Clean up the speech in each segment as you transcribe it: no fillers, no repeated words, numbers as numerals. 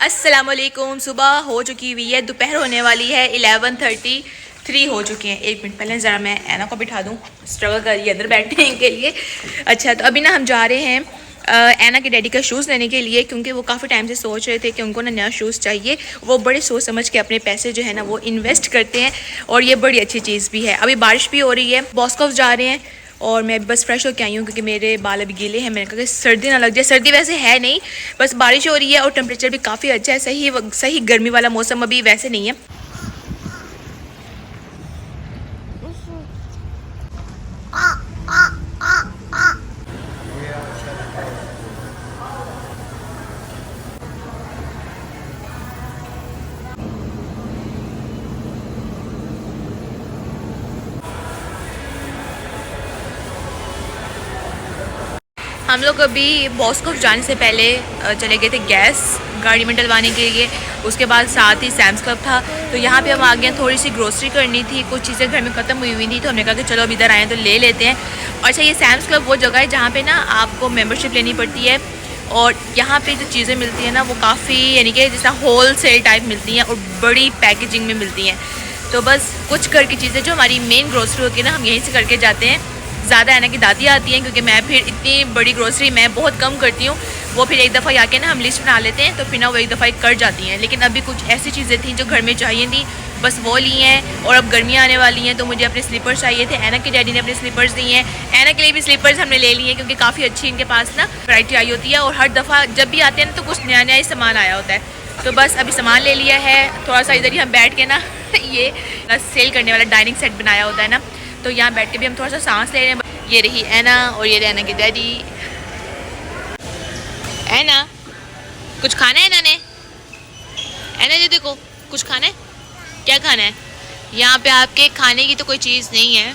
अस्सलामुअलैकुम। सुबह हो चुकी हुई है, दोपहर होने वाली है, 11:33 हो चुके हैं। एक मिनट पहले ज़रा मैं ऐना को बिठा दूँ, स्ट्रगल कर रही है अंदर बैठने के लिए। अच्छा, तो अभी ना हम जा रहे हैं ऐना के डैडी का शूज़ लेने के लिए, क्योंकि वो काफ़ी टाइम से सोच रहे थे कि उनको ना नया शूज़ चाहिए। वो बड़े सोच समझ के अपने पैसे जो है ना वो इन्वेस्ट करते हैं, और ये बड़ी अच्छी चीज़ भी है। अभी बारिश भी हो रही है, बॉस्कोव जा रहे हैं और मैं बस फ्रेश होकर आई हूँ क्योंकि मेरे बाल अभी गीले हैं। मैंने कहा कि सर्दी ना लग जाए। सर्दी वैसे है नहीं, बस बारिश हो रही है और टेम्परेचर भी काफ़ी अच्छा है। सही गर्मी वाला मौसम अभी वैसे नहीं है। हम लोग अभी बॉस्कोव जाने से पहले चले गए थे गैस गाड़ी में डलवाने के लिए। उसके बाद साथ ही सैम्स क्लब था, तो यहाँ पे हम आ गए। थोड़ी सी ग्रोसरी करनी थी, कुछ चीज़ें घर में ख़त्म हुई थी, तो हमने कहा कि चलो अब इधर आए तो ले लेते हैं। अच्छा, ये सैम्स क्लब वो जगह है जहाँ पे ना आपको मेंबरशिप लेनी पड़ती है, और यहाँ पे जो चीज़ें मिलती हैं ना वो काफ़ी यानी कि जैसा होल सेल टाइप मिलती हैं और बड़ी पैकेजिंग में मिलती हैं। तो बस कुछ करके चीज़ें जो हमारी मेन ग्रोसरी होती है ना, हम यहीं से करके जाते हैं। ज़्यादा ऐना की दादी आती हैं, क्योंकि मैं फिर इतनी बड़ी ग्रोसरी मैं बहुत कम करती हूँ। वो फिर एक दफ़ा आके ना हम लिस्ट बना लेते हैं, तो फिर ना वो एक दफ़ा कर जाती हैं। लेकिन अभी कुछ ऐसी चीज़ें थी जो घर में चाहिए थी, बस वो ली हैं। और अब गर्मियाँ आने वाली हैं, तो मुझे अपने स्लीपर्स चाहिए थे। ऐना के डैडी ने अपने स्लीपर्स दिए हैं, ऐना के लिए भी स्लीपर्स हमने ले लिए हैं, क्योंकि काफ़ी अच्छी इनके पास ना वैरायटी आई होती है। और हर दफ़ा जब भी आते हैं ना तो कुछ नया नया ही सामान आया होता है। तो बस अभी सामान ले लिया है। थोड़ा सा इधर ही हम बैठ के ना ये सेल करने वाला डाइनिंग सेट बनाया होता है ना, तो यहाँ बैठ के भी हम थोड़ा सा सांस ले रहे हैं। ये रही ऐना और ये ऐना के डैडी। ऐना, कुछ खाना है? ऐना ये देखो, कुछ खाना है? क्या खाना है? यहाँ पे आपके खाने की तो कोई चीज़ नहीं है,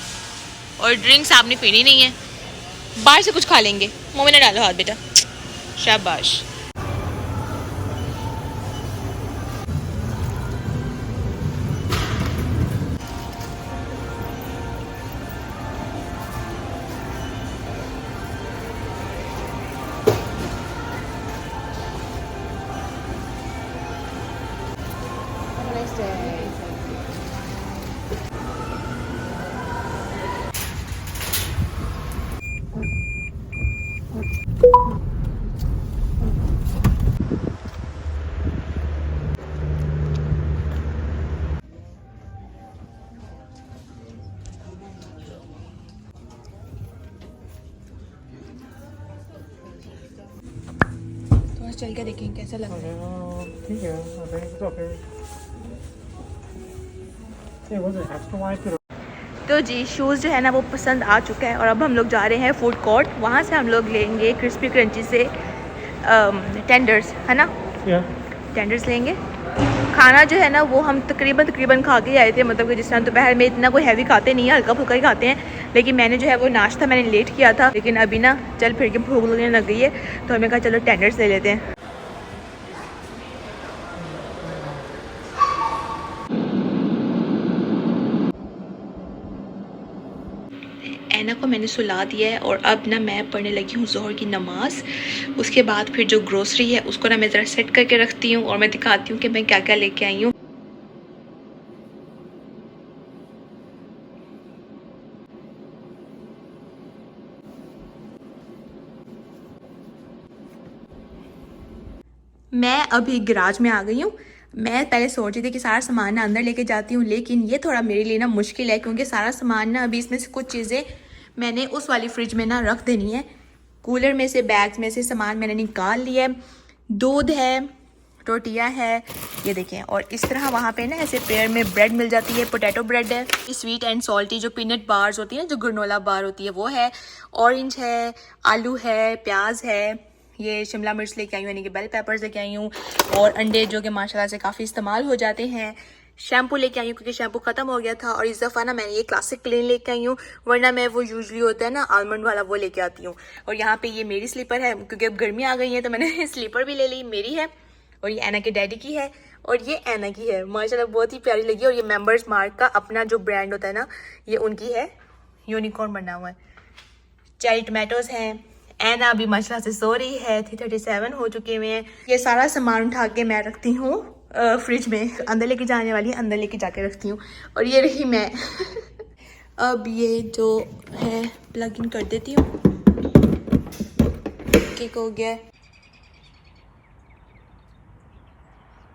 और ड्रिंक्स आपने पीनी नहीं है। बाहर से कुछ खा लेंगे। मुँह में ना डालो हाथ बेटा, शाबाश। चल के देखेंगे कैसा लग रहा है। ठीक है, तो जी शूज़ जो है ना वो पसंद आ चुका है, और अब हम लोग जा रहे हैं फूड कोर्ट। वहाँ से हम लोग लेंगे क्रिस्पी क्रंची से टेंडर्स, है ना? टेंडर्स लेंगे। खाना जो है ना वो हम तकरीबन खा के आए थे, मतलब कि जिस तरह दोपहर में इतना कोई हैवी खाते नहीं है, हल्का फुल्का ही खाते हैं। लेकिन मैंने जो है वो नाश्ता मैंने लेट किया था, लेकिन अभी ना चल फिर के भूख लगने लग गई है, तो हमें कहा चलो टेंडर्स ले लेते हैं। ऐना को मैंने सुला दिया है, और अब ना मैं पढ़ने लगी हूँ ज़ोहर की नमाज़। उसके बाद फिर जो ग्रोसरी है उसको ना मैं ज़रा सेट करके रखती हूँ, और मैं दिखाती हूँ कि मैं क्या क्या लेके आई हूँ। मैं अभी गैराज में आ गई हूँ। मैं पहले सोच रही थी कि सारा सामान ना अंदर लेके जाती हूँ, लेकिन ये थोड़ा मेरे लिए ना मुश्किल है, क्योंकि सारा सामान ना अभी इसमें से कुछ चीज़ें मैंने उस वाली फ्रिज में ना रख देनी है। कूलर में से, बैग्स में से सामान मैंने निकाल लिया है। दूध है, टोटिया है, ये देखें। और इस तरह वहाँ पे ना ऐसे पेयर में ब्रेड मिल जाती है, पोटैटो ब्रेड है, स्वीट एंड सॉल्टी जो पीनट बार्स होती है, जो ग्रेनोला बार होती है वो है, ऑरेंज है, आलू है, प्याज है, ये शिमला मिर्च लेके आई हूँ, यानी कि बेल पेपर्स लेके आई हूँ, और अंडे जो कि माशाल्लाह से काफ़ी इस्तेमाल हो जाते हैं। शैम्पू लेके आई हूँ क्योंकि शैम्पू ख़त्म हो गया था, और इस दफ़ा ना मैंने ये क्लासिक क्लीन लेके आई हूँ, वरना मैं वो यूजुअली होता है ना आलमंड वाला वो लेके आती हूँ। और यहाँ पे ये मेरी स्लीपर है, क्योंकि अब गर्मी आ गई है तो मैंने स्लीपर भी ले ली, मेरी है। और ये ऐना के डैडी की है, और ये ऐना की है। माशाल्लाह बहुत ही प्यारी लगी। और ये मेंबर्स मार्क का अपना जो ब्रांड होता है ना, ये उनकी है, यूनिकॉर्न बना हुआ है। चेरी टमाटोज़ हैं, एना अभी माशाल्लाह से सो रही है। 3:37 हो चुके हुए हैं। ये सारा सामान उठा के मैं रखती हूँ फ्रिज में, अंदर लेके जाने वाली है, अंदर लेके जाके रखती हूँ। और ये रही मैं अब ये जो है प्लग इन कर देती हूँ। ठीक हो गया।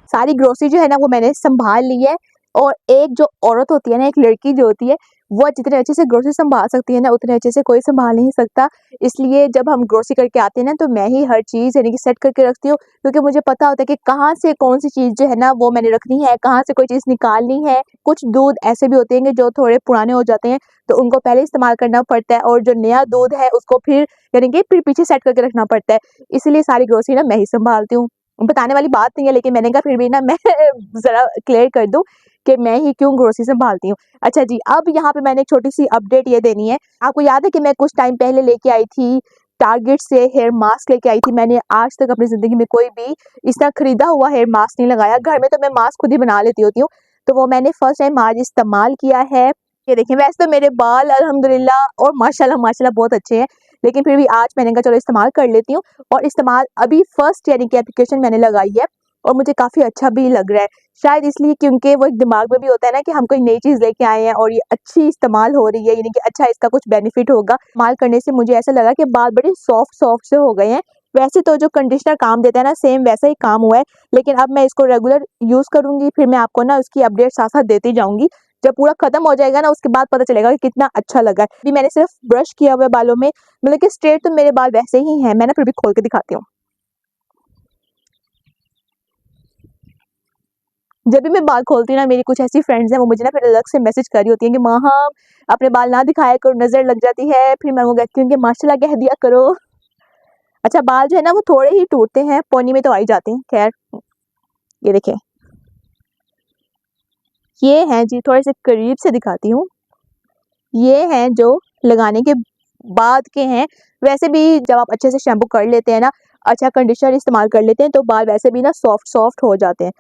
सारी ग्रोसरी जो है ना वो मैंने संभाल ली है। और एक जो औरत होती है ना, एक लड़की जो होती है, वो जितने अच्छे से ग्रोसरी संभाल सकती है ना, उतने अच्छे से कोई संभाल नहीं सकता। इसलिए जब हम ग्रोसरी करके आते हैं ना, तो मैं ही हर चीज़ यानी कि सेट करके रखती हूँ, क्योंकि मुझे पता होता है कि कहाँ से कौन सी चीज़ जो है ना वो मैंने रखनी है, कहाँ से कोई चीज़ निकालनी है। कुछ दूध ऐसे भी होते हैं कि जो थोड़े पुराने हो जाते हैं, तो उनको पहले इस्तेमाल करना पड़ता है, और जो नया दूध है उसको फिर यानी कि फिर पीछे सेट करके रखना पड़ता है। इसलिए सारी ग्रोसरी ना मैं ही संभालती हूँ। बताने वाली बात नहीं है, लेकिन मैंने कहा फिर भी ना मैं ज़रा क्लियर कर दूँ कि मैं ही क्यों ग्रोसरी संभालती हूँ। अच्छा जी, अब यहाँ पे मैंने एक छोटी सी अपडेट ये देनी है। आपको याद है कि मैं कुछ टाइम पहले लेके आई थी टारगेट से हेयर मास्क लेके आई थी। मैंने आज तक अपनी ज़िंदगी में कोई भी इस तरह खरीदा हुआ हेयर मास्क नहीं लगाया। घर में तो मैं मास्क खुद ही बना लेती होती हूँ, तो वो मैंने फर्स्ट टाइम आज इस्तेमाल किया है। ये देखिए, वैसे तो मेरे बाल अल्हम्दुलिल्लाह और माशाल्लाह माशाल्लाह बहुत अच्छे हैं, लेकिन फिर भी आज मैंने कहा चलो इस्तेमाल कर लेती हूँ। और इस्तेमाल अभी फर्स्ट यानी कि एप्लीकेशन मैंने लगाई है, और मुझे काफ़ी अच्छा भी लग रहा है। शायद इसलिए क्योंकि वो एक दिमाग में भी होता है ना कि हम कोई नई चीज़ लेके आए हैं और ये अच्छी इस्तेमाल हो रही है, यानी कि अच्छा इसका कुछ बेनिफिट होगा। इस्तेमाल करने से मुझे ऐसा लगा कि बाल बड़े सॉफ्ट सॉफ्ट से हो गए हैं। वैसे तो जो कंडीशनर काम देता है ना, सेम वैसा ही काम हुआ है, लेकिन अब मैं इसको रेगुलर यूज़ करूँगी। फिर मैं आपको ना उसकी अपडेट साथ साथ देती जाऊँगी। जब पूरा खत्म हो जाएगा ना, उसके बाद पता चलेगा कि कितना अच्छा लगा है। अभी मैंने सिर्फ ब्रश किया हुआ है बालों में, मतलब कि स्ट्रेट तो मेरे बाल वैसे ही हैं। मैं ना फिर भी खोल के दिखाती हूँ। जब भी मैं बाल खोलती हूँ ना, मेरी कुछ ऐसी फ्रेंड्स हैं, वो मुझे ना फिर अलग से मैसेज कर रही होती हैं कि माँ अपने बाल ना दिखाया करो, नज़र लग जाती है। फिर मैं वो कहती हूँ कि माशाल्लाह कह दिया करो। अच्छा, बाल जो है ना वो थोड़े ही टूटते हैं, पोनी में तो आ ही जाते हैं। खैर, ये देखें, ये हैं जी, थोड़े से करीब से दिखाती हूँ। ये हैं जो लगाने के बाद के हैं। वैसे भी जब आप अच्छे से शैम्पू कर लेते हैं ना, अच्छा कंडीशनर इस्तेमाल कर लेते हैं, तो बाल वैसे भी ना सॉफ्ट सॉफ्ट हो जाते हैं।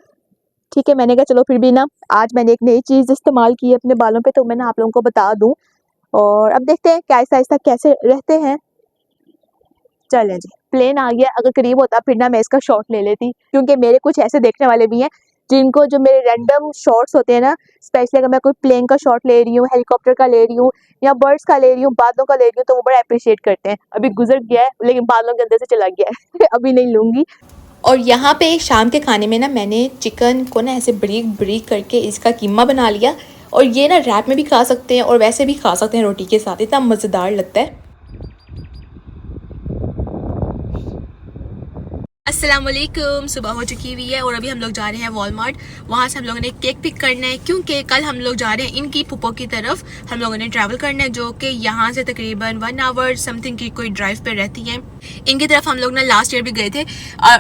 ठीक है, मैंने कहा चलो फिर भी ना आज मैंने एक नई चीज़ इस्तेमाल की है अपने बालों पे, तो मैं ना आप लोगों को बता दूं। और अब देखते हैं कि आहिस्ता आहिस्ता कैसे रहते हैं। चलें जी, प्लेन आ गया। अगर करीब होता फिर ना मैं इसका शॉट ले लेती, क्योंकि मेरे कुछ ऐसे देखने वाले भी हैं जिनको जो मेरे रैंडम शॉट्स होते हैं ना, स्पेशली अगर मैं कोई प्लेन का शॉट ले रही हूँ, हेलीकॉप्टर का ले रही हूँ, या बर्ड्स का ले रही हूँ, बादलों का ले रही हूँ, तो वो बड़ा अप्रिशिएट करते हैं। अभी गुजर गया है, लेकिन बादलों के अंदर से चला गया है अभी नहीं लूँगी। और यहाँ पे शाम के खाने में ना मैंने चिकन को ना ऐसे ब्रीक ब्रीक करके इसका कीमा बना लिया। और ये ना रैप में भी खा सकते हैं और वैसे भी खा सकते हैं रोटी के साथ, इतना मज़ेदार लगता है। अस्सलाम वालेकुम, सुबह हो चुकी हुई है और अभी हम लोग जा रहे हैं वॉलमार्ट। वहाँ से हम लोगों ने केक पिक करना है, क्योंकि कल हम लोग जा रहे हैं इनकी पुप्पो की तरफ। हम लोगों ने ट्रैवल करना है, जो कि यहाँ से तकरीबन 1 आवर समथिंग की कोई ड्राइव पे रहती है। इनकी तरफ हम लोग ना लास्ट ईयर भी गए थे,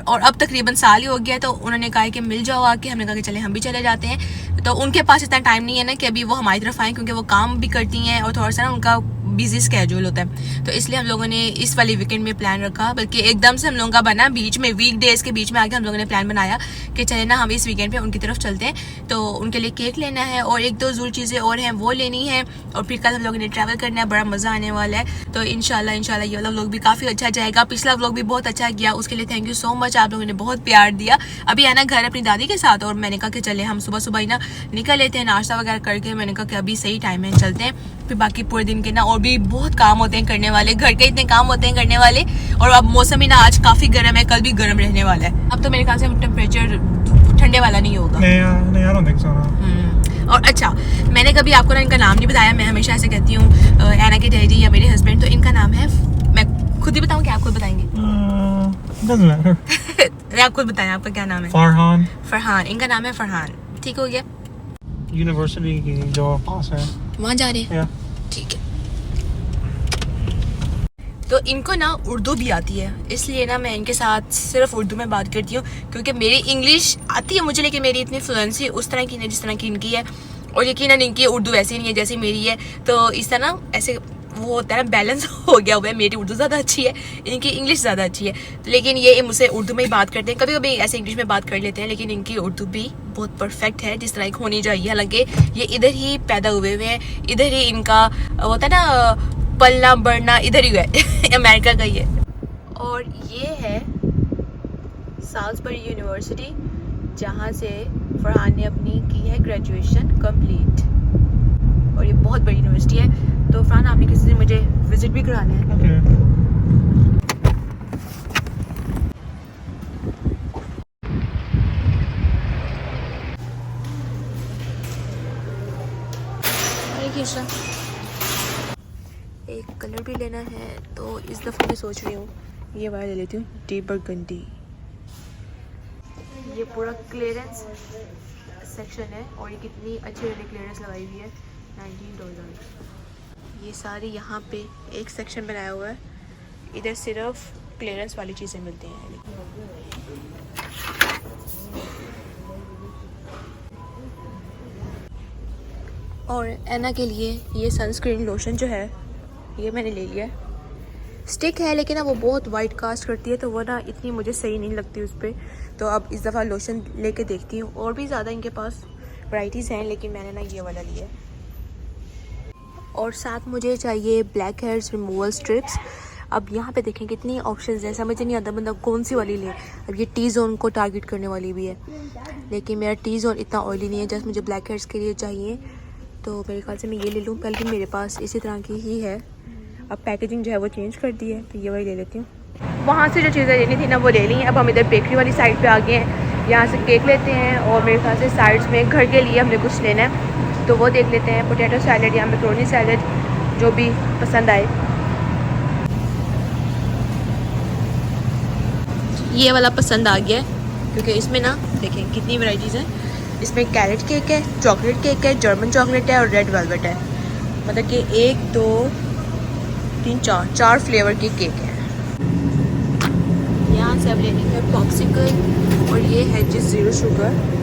और अब तकरीबन साल ही हो गया, तो उन्होंने कहा कि मिल जाओ आके। हमने कहा कि चले हम भी चले जाते हैं। तो उनके पास इतना टाइम नहीं है ना कि अभी वो हमारी तरफ आए, क्योंकि वो काम भी करती हैं और थोड़ा सा ना उनका बिजी स्केड्यूल होता है। तो इसलिए हम लोगों ने इस वाली वीकेंड में प्लान रखा, बल्कि एकदम से हम लोगों का बना बीच में, वीक डेज के बीच में आके हम लोगों ने प्लान बनाया कि चले ना हम इस वीकेंड पे उनकी तरफ चलते हैं। तो उनके लिए केक लेना है और एक दो ज़रूर चीज़ें और हैं वो लेनी है, और फिर कल हम लोगों ने ट्रैवल करना है, बड़ा मज़ा आने वाला है। तो इंशाल्लाह ये वाला व्लॉग भी काफ़ी अच्छा जाएगा। पिछला व्लॉग भी बहुत अच्छा गया, उसके लिए थैंक यू सो मच, आप लोगों ने बहुत प्यार दिया। अभी आना घर अपनी दादी के साथ, और मैंने कहा कि चले हम सुबह सुबह ही ना निकल लेते हैं नाश्ता वगैरह करके। मैंने कहा कि अभी सही टाइम है, चलते हैं। फिर बाकी पूरे दिन के ना और भी बहुत काम होते हैं करने वाले, घर के इतने काम होते हैं करने वाले। और अब मौसम ही ना आज काफ़ी गर्म है, कल भी गर्म रहने वाला है। अब तो मेरे ख्याल से टेम्परेचर ठंडे वाला नहीं होगा। नहीं, I don't think so. और अच्छा, मैंने कभी आपको ना इनका नाम नहीं बताया। मैं हमेशा ऐसे कहती हूँ एना के डैडी या मेरे हस्बैंड, तो इनका नाम है, मैं खुद ही बताऊँ कि आप खुद बताएंगे? Doesn't matter. आप खुद बताएं आपका क्या नाम है? फरहान, इनका नाम है फरहान। ठीक हो गया। यूनिवर्सिटी की जो पास है वहाँ जा रहे हैं? ठीक है। तो इनको ना उर्दू भी आती है, इसलिए ना मैं इनके साथ सिर्फ उर्दू में बात करती हूँ, क्योंकि मेरी इंग्लिश आती है मुझे, लेकिन मेरी इतनी फ्लुएंसी उस तरह की नहीं जिस तरह की इनकी है। और यकीनन इनकी उर्दू वैसी नहीं है जैसी मेरी है, तो इस तरह ना ऐसे वो होता है ना, बैलेंस हो गया हुआ है। मेरी उर्दू ज़्यादा अच्छी है, इनकी इंग्लिश ज़्यादा अच्छी है, लेकिन ये मुझसे उर्दू में ही बात करते हैं। कभी कभी ऐसे इंग्लिश में बात कर लेते हैं, लेकिन इनकी उर्दू भी बहुत परफेक्ट है, जिस तरह की होनी चाहिए। हालांकि ये इधर ही पैदा हुए हैं, इधर ही इनका होता है ना पलना बढ़ना, इधर ही है अमेरिका का ही है। और ये है साल्सबरी यूनिवर्सिटी, जहाँ से फरहान ने अपनी की है ग्रेजुएशन कंप्लीट। और ये बहुत बड़ी यूनिवर्सिटी है, तो फरहान आपने किसी दिन मुझे विजिट भी कराना है। Okay. एक कलर भी लेना है, तो इस दफ़ा मैं सोच रही हूँ ये वाला ले लेती हूँ, डीप बरगंडी। ये पूरा क्लियरेंस सेक्शन है और ये कितनी अच्छी वाली क्लियरेंस लगाई हुई है, $19। ये सारी यहाँ पे एक सेक्शन बनाया हुआ है, इधर सिर्फ क्लियरेंस वाली चीज़ें मिलती हैं। और एना के लिए ये सनस्क्रीन लोशन जो है ये मैंने ले लिया है। स्टिक है लेकिन ना वो बहुत वाइट कास्ट करती है, तो वो ना इतनी मुझे सही नहीं लगती उस पर। तो अब इस दफ़ा लोशन लेके देखती हूँ। और भी ज़्यादा इनके पास वैराइटीज़ हैं, लेकिन मैंने ना ये वाला लिया है। और साथ मुझे चाहिए ब्लैक हेयर्स रिमूवल स्ट्रिप्स। अब यहाँ पे देखें कितनी ऑप्शंस हैं, समझ नहीं आता बंदा कौन सी वाली ले। अब ये टी जोन को टारगेट करने वाली भी है, लेकिन मेरा टी जोन इतना ऑयली नहीं है, जस्ट मुझे ब्लैक हेयर्स के लिए चाहिए। तो मेरे ख्याल से मैं ये ले लूँ, बल्कि मेरे पास इसी तरह की ही है। अब पैकेजिंग जो है वो चेंज कर दी है, तो ये वाली ले लेती हूँ। वहाँ से जो चीज़ें लेनी थी ना वो ले ली हैं। अब हम इधर बेकरी वाली साइड पे आ गए हैं, यहाँ से केक लेते हैं। और मेरे ख्याल से साइड्स में घर के लिए हमने कुछ लेना है, तो वो देख लेते हैं। पोटैटो सैलड या मैक्रोनी सैलड, जो भी पसंद आए। ये वाला पसंद आ गया है, क्योंकि इसमें ना देखें कितनी वैराइटीज़ हैं। इसमें कैरेट केक है, चॉकलेट केक है, जर्मन चॉकलेट है और रेड वेलवेट है। मतलब कि 1 2 3 4 फ्लेवर के केक है। यहाँ से अब लेने है पॉप्सिकल, और ये है जिस 0 शुगर।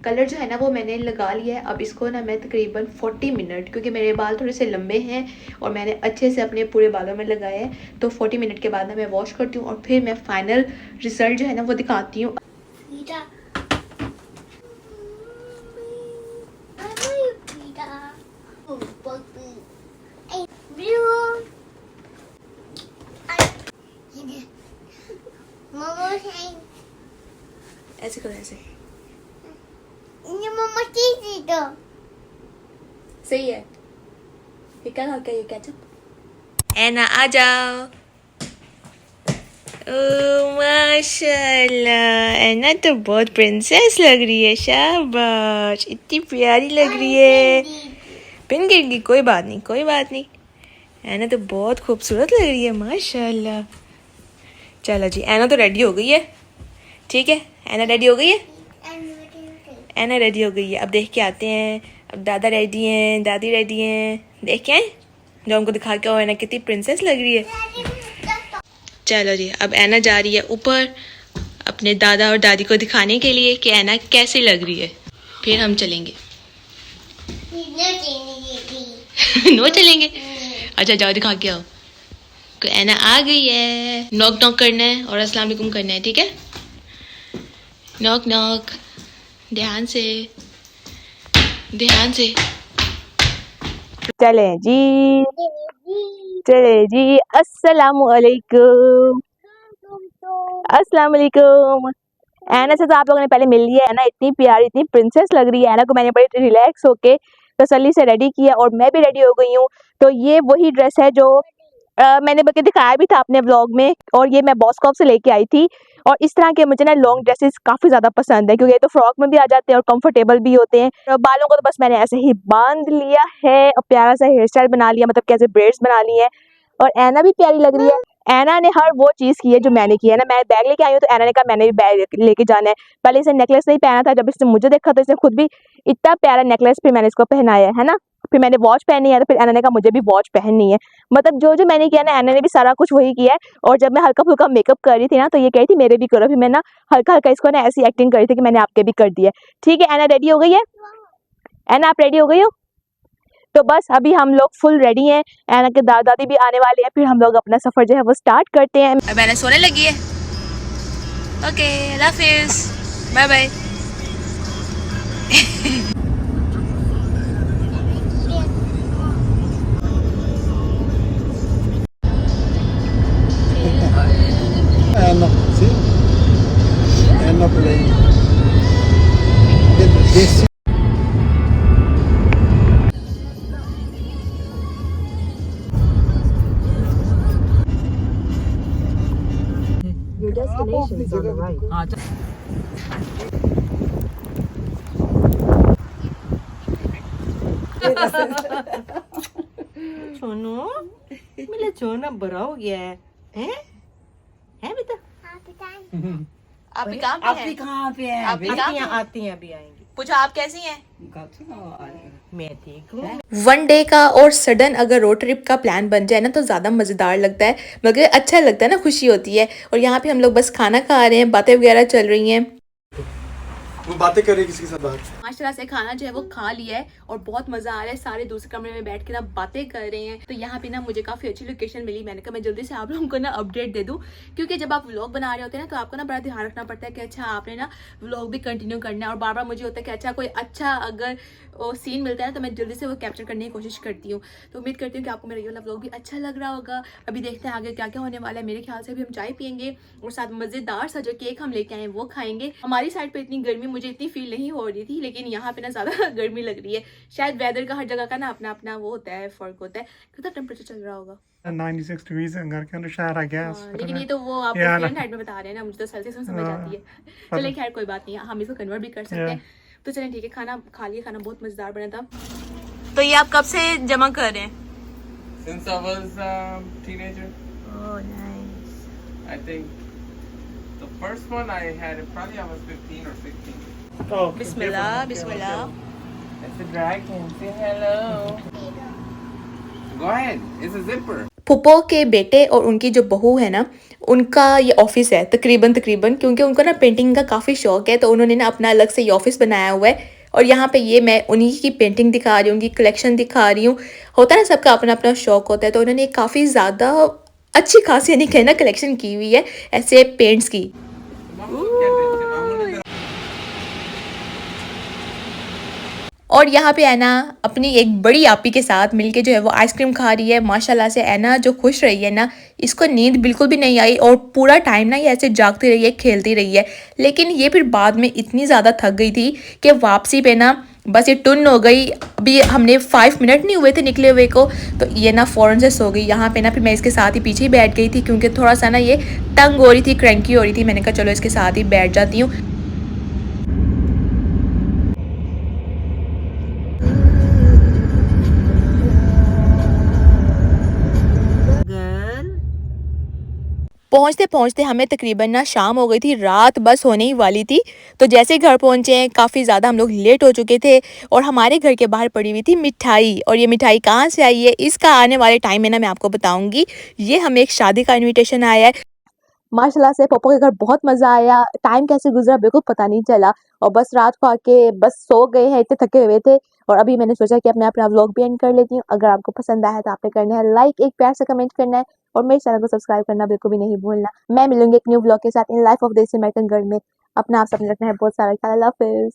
कलर जो है ना वो मैंने लगा लिया है। अब इसको ना मैं तकरीबन 40 मिनट, क्योंकि मेरे बाल थोड़े से लंबे हैं और मैंने अच्छे से अपने पूरे बालों में लगाया है, तो 40 मिनट के बाद ना मैं वॉश करती हूँ और फिर मैं फाइनल रिजल्ट जो है ना वो दिखाती हूँ। ऐसे करो, ऐसे सही है। ये क्या खा के, ये केचप। एना आ जाओ। ओ माशाल्लाह, एना तो बहुत प्रिंसेस लग रही है। शाबाश, इतनी प्यारी लग रही है। पिन गिर गई, कोई बात नहीं, कोई बात नहीं। एना तो बहुत खूबसूरत लग रही है माशाल्लाह। चलो जी, एना तो रेडी हो गई है। ठीक है, एना रेडी हो गई है। एना रेडी हो गई है। अब देख के आते हैं। अब दादा रेडी हैं, दादी रेडी हैं, देख के आए जो हमको दिखा के। एना कितनी प्रिंसेस लग रही है। चलो जी, अब एना जा रही है ऊपर अपने दादा और दादी को दिखाने के लिए कि एना कैसी लग रही है। फिर हम चलेंगे। नो चलेंगे। अच्छा जाओ, दिखा के आओ। तो एना आ गई है। नॉक नॉक करना है और अस्सलाम वालेकुम करना है, ठीक है। नॉक नॉक, ध्यान से, ध्यान से। चले जी, चले जी। अस्सलाम वालेकुम, अस्सलाम वालेकुम। एना से तो आप लोगों ने पहले मिल लिया है ना। इतनी प्यारी, इतनी प्रिंसेस लग रही है। एना को मैंने बड़ी रिलैक्स होके तसल्ली से रेडी किया और मैं भी रेडी हो गई हूँ। तो ये वही ड्रेस है जो मैंने बल्कि दिखाया भी था अपने व्लॉग में, और ये मैं बॉस्कॉप से लेके आई थी। और इस तरह के मुझे ना लॉन्ग ड्रेसेस काफ़ी ज़्यादा पसंद है, क्योंकि ये तो फ्रॉक में भी आ जाते हैं और कंफर्टेबल भी होते हैं। और बालों को तो बस मैंने ऐसे ही बांध लिया है और प्यारा सा हेयर स्टाइल बना लिया, मतलब कैसे ब्रेड्स बना लिए हैं। और ऐना भी प्यारी लग रही है। ऐना ने हर वो चीज़ की है जो मैंने की है ना। मैं बैग लेके आई हूँ तो ऐना ने कहा मैंने भी बैग लेके जाना है। पहले इसे नेकलेस नहीं पहना था, जब इसने मुझे देखा तो इसने खुद भी इतना प्यारा नेकलेस फिर मैंने इसको पहनाया है ना। फिर मैंने वॉच पहनी है तो फिर ऐना ने कहा मुझे भी वॉच पहननी है। मतलब जो जो मैंने किया ना, ऐना ने भी सारा कुछ वही किया है। और जब मैं हल्का फुल्का मेकअप कर रही थी ना तो ये कही थी मेरे भी करो, फिर मैं ना हल्का हल्का इसको ना ऐसी एक्टिंग करी थी कि मैंने आपके भी कर दिया। ठीक है ऐना, रेडी हो गई है? ऐना आप रेडी हो गई हो? तो बस अभी हम लोग फुल रेडी हैं। ऐना के दादा दादी भी आने वाले हैं, फिर हम लोग अपना सफर जो है वो स्टार्ट करते हैं। अब मैंने सोने लगी है। ओके अल्लाह हाफिज़, bye bye. Anna, see? Anna playing. This Your destination is on the right. Sonu मेरा सोना बड़ा हो गया है हैं बेटा? आप भी कहाँ आप भी कहाँ पे हैं? आप भी कहाँ पे? आती हैं अभी आएंगी। पूछा आप कैसी हैं? मैं ठीक हूँ। वन डे का और सडन अगर रोड ट्रिप का प्लान बन जाए ना तो ज़्यादा मज़ेदार लगता है, मगर अच्छा लगता है ना, खुशी होती है। और यहाँ पे हम लोग बस खाना खा रहे हैं, बातें वगैरह चल रही हैं। वो बातें कर रही है किसी के साथ बात। माशाल्लाह से खाना जो है वो खा लिया है और बहुत मज़ा आ रहा है। सारे दूसरे कमरे में बैठ के ना बातें कर रहे हैं। तो यहाँ पे ना मुझे काफ़ी अच्छी लोकेशन मिली। मैंने कहा मैं जल्दी से आप लोगों को ना अपडेट दे दूँ, क्योंकि जब आप व्लॉग बना रहे होते हैं ना तो आपको ना बड़ा ध्यान रखना पड़ता है कि अच्छा आपने ना व्लॉग भी कंटिन्यू करना है। और बार बार मुझे होता है कि अच्छा कोई अच्छा अगर सीन मिलता है तो मैं जल्दी से वो कैप्चर करने की कोशिश करती हूँ। तो उम्मीद करती हूँ कि आपको मेरा ये वाला व्लॉग भी अच्छा लग रहा होगा। अभी देखते हैं आगे क्या क्या होने वाला है। मेरे ख्याल से अभी हम चाय पियेंगे और साथ मज़ेदार सा जो केक हम लेके आए हैं वो खाएंगे। हमारी साइड पे इतनी गर्मी मुझे इतनी फील नहीं हो रही थी, लेकिन यहाँ पे ना ज़्यादा गर्मी लग रही है। शायद वेदर का हर जगह का ना अपना अपना वो होता है, फ़र्क होता है। कितना टेम्परेचर चल रहा होगा? 96 degrees है घर के अंदर शायद, आई गेस। लेकिन ये तो वो आप फ़ारेनहाइट में बता रहे हैं ना, मुझे तो सेल्सियस में समझ आती है। चलिए खैर कोई बात नहीं, हम इसको कन्वर्ट भी कर सकते हैं। तो चलें ठीक है, खाना खा लिया, खाना बहुत मज़ेदार बना था। तो ये आप कब से जमा कर रहे हैं? Since I was a teenager, oh nice. I think the first one I had it probably I was 15 or 16. Bismillah Bismillah. It's a dragon. Say hello. Go ahead. It's a zipper. फूफो के बेटे और उनकी जो बहू है ना, उनका ये ऑफिस है तकरीबन क्योंकि उनको ना पेंटिंग का काफ़ी शौक है, तो उन्होंने ना अपना अलग से ये ऑफिस बनाया हुआ है। और यहाँ पे ये मैं उन्हीं की पेंटिंग दिखा रही हूँ, उनकी कलेक्शन दिखा रही हूँ। होता है ना सबका अपना अपना शौक होता है, तो उन्होंने काफ़ी ज़्यादा अच्छी खासी यानी कहना कलेक्शन की हुई है ऐसे पेंट्स की। और यहाँ पे ऐना अपनी एक बड़ी आपी के साथ मिलके जो है वो आइसक्रीम खा रही है। माशाल्लाह से ऐना जो खुश रही है ना, इसको नींद बिल्कुल भी नहीं आई और पूरा टाइम ना ये ऐसे जागती रही है, खेलती रही है। लेकिन ये फिर बाद में इतनी ज़्यादा थक गई थी कि वापसी पे ना बस ये टुन हो गई। अभी हमने 5 मिनट नहीं हुए थे निकले हुए को, तो ये ना फ़ौरन से सो गई। यहाँ पे ना फिर मैं इसके साथ ही पीछे ही बैठ गई थी, क्योंकि थोड़ा सा ना ये तंग हो रही थी, क्रैंकी हो रही थी। मैंने कहा चलो इसके साथ ही बैठ जाती हूँ। पहुँचते पहुँचते हमें तकरीबन ना शाम हो गई थी, रात बस होने ही वाली थी। तो जैसे ही घर पहुँचे हैं काफ़ी ज़्यादा हम लोग लेट हो चुके थे और हमारे घर के बाहर पड़ी हुई थी मिठाई। और ये मिठाई कहाँ से आई है इसका आने वाले टाइम में ना मैं आपको बताऊँगी। ये हमें एक शादी का इन्विटेशन आया है। माशाल्लाह से पप्पू के घर बहुत मज़ा आया, टाइम कैसे गुजरा बिल्कुल पता नहीं चला। और बस रात को आके बस सो गए हैं, इतने थके हुए थे। और अभी मैंने सोचा कि अपना व्लॉग भी एंड कर लेती हूँ। अगर आपको पसंद आया तो आपने करना है लाइक, एक प्यार से कमेंट करना है और मेरे चैनल को सब्सक्राइब करना बिल्कुल भी नहीं भूलना। मैं मिलूंगी एक न्यू व्लॉग के साथ in life of this American girl में। अपना आप सबने रखना है बहुत सारा ख्याल। अल्लाह हाफिज़।